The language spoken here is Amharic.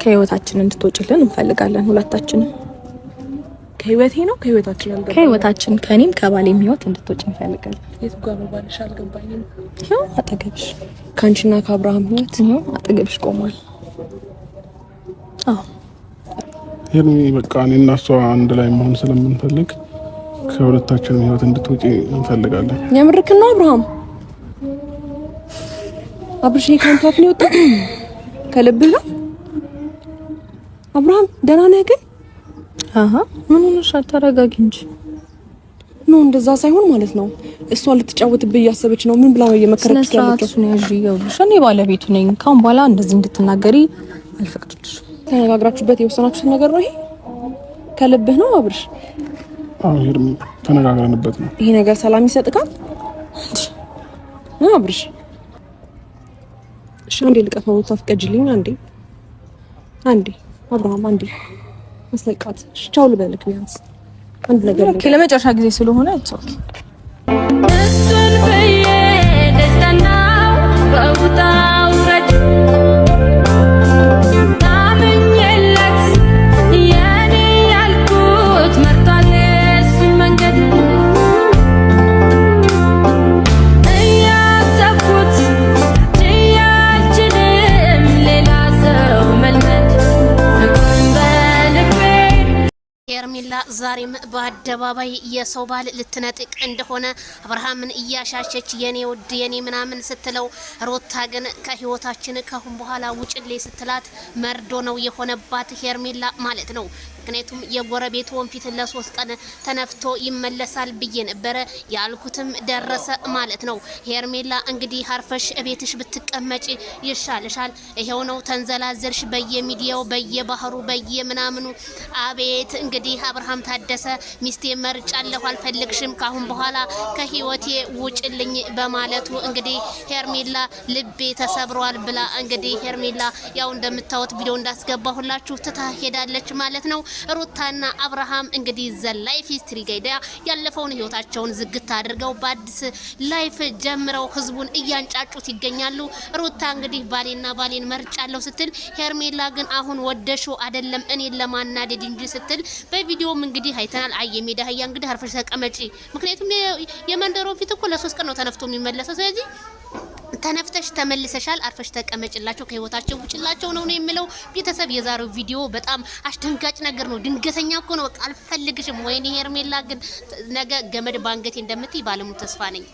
ከህይወታችን እንድትወጪልን እንፈልጋለን ሁለታችንም። ከህይወቴ ነው ከህይወታችን አልገባኝ። ከህይወታችን ከኔም ከባሌም ህይወት እንድትወጪ እንፈልጋለን። የት ጋር ነው ባልሽ? አልገባኝም። ይኸው አጠገብሽ ካንቺና ከአብርሃም ህይወት ይኸው አጠገብሽ ቆሟል። አዎ ይሄን በቃ እኔና እሷ አንድ ላይ መሆን ስለምንፈልግ ከሁለታችንም ህይወት እንድትወጪ እንፈልጋለን። የምርክ ነው አብርሃም? አብርሽ ካንተ አፍ ነው ወጣ? ከልብህ ነው አብርሃም? ደህና ነህ ግን? አሃ ምን ሆነሽ? ተረጋጊ እንጂ ነው እንደዛ ሳይሆን ማለት ነው። እሷ ልትጫወትብህ እያሰበች ነው። ምን ብላ ነው እየመከረች ያለችው? ነው ይኸውልሽ፣ እኔ ባለቤቱ ነኝ። ካሁን በኋላ እንደዚህ እንድትናገሪ አልፈቅድልሽም። ተነጋግራችሁበት የወሰናችሁት ነገር ነው ይሄ? ከልብህ ነው አብርሽ? አዎ ሄርም ተነጋግረንበት ነው። ይሄ ነገር ሰላም ይሰጥካል አብርሽ? እሺ አንዴ ልቀፋው ታፍቀጅልኝ። አንዴ አብርሃም አንዴ መስለቃት ቻው ልበልክ ቢያንስ አንድ ነገር ለመጨረሻ ጊዜ ስለሆነ ኦኬ። እሱን በየ ደስታናው በውጣው ረድ ታምኝለት የኔ ያልኩት መርጧል እሱን መንገድ እያሰብኩት ችያልችልም ሌላ ሰው መልመድ ፍቅሩን በልቤ ሄርሜላ ዛሬም በአደባባይ የሰው ባል ልትነጥቅ እንደሆነ አብርሃምን እያሻሸች የኔ ውድ የኔ ምናምን ስትለው፣ ሩታ ግን ከህይወታችን ካሁን በኋላ ውጭሌ ስትላት መርዶ ነው የሆነባት ሄርሜላ ማለት ነው። ምክንያቱም የጎረቤት ወንፊት ለ3 ቀን ተነፍቶ ይመለሳል ብዬ ነበረ ያልኩትም ደረሰ ማለት ነው። ሄርሜላ እንግዲህ አርፈሽ እቤትሽ ብትቀመጪ ይሻልሻል። ይሄው ነው ተንዘላዘልሽ በየሚዲያው በየባህሩ በየምናምኑ። አቤት እንግዲህ አብርሃም ታደሰ ሚስቴ መርጫለሁ አልፈልግሽም ካሁን በኋላ ከህይወቴ ውጭልኝ በማለቱ እንግዲህ ሄርሜላ ልቤ ተሰብሯል ብላ እንግዲህ ሄርሜላ ያው እንደምታወት ቪዲዮ እንዳስገባሁላችሁ ትታ ሄዳለች ማለት ነው። ሩታና አብርሃም እንግዲህ ዘላይፍ ሂስትሪ ጋይዳ ያለፈውን ህይወታቸውን ዝግት አድርገው በአዲስ ላይፍ ጀምረው ህዝቡን እያንጫጩት ይገኛሉ። ሩታ እንግዲህ ባሌን መርጫለሁ ስትል፣ ሄርሜላ ግን አሁን ወደሹ አይደለም እኔን ለማናደድ እንጂ ስትል በቪዲዮም እንግዲህ አይተናል። አየሜዳ ሀያ እንግዲህ አርፈሽ ተቀመጪ። ምክንያቱም የመንደሮ ፊት እኮ ለ3 ቀን ነው ተነፍቶ የሚመለሰው። ስለዚህ ተነፍተሽ ተመልሰሻል፣ አርፈሽ ተቀመጭላቸው፣ ከህይወታቸው ውጭላቸው ነው የሚለው ቤተሰብ። የዛሬው ቪዲዮ በጣም አስደንጋጭ ነገር ነው። ድንገተኛ እኮ ነው። በቃ አልፈልግሽም። ወይኔ ሄርሜላ ግን ነገ ገመድ ባንገቴ እንደምትይ ባለሙሉ ተስፋ ነኝ።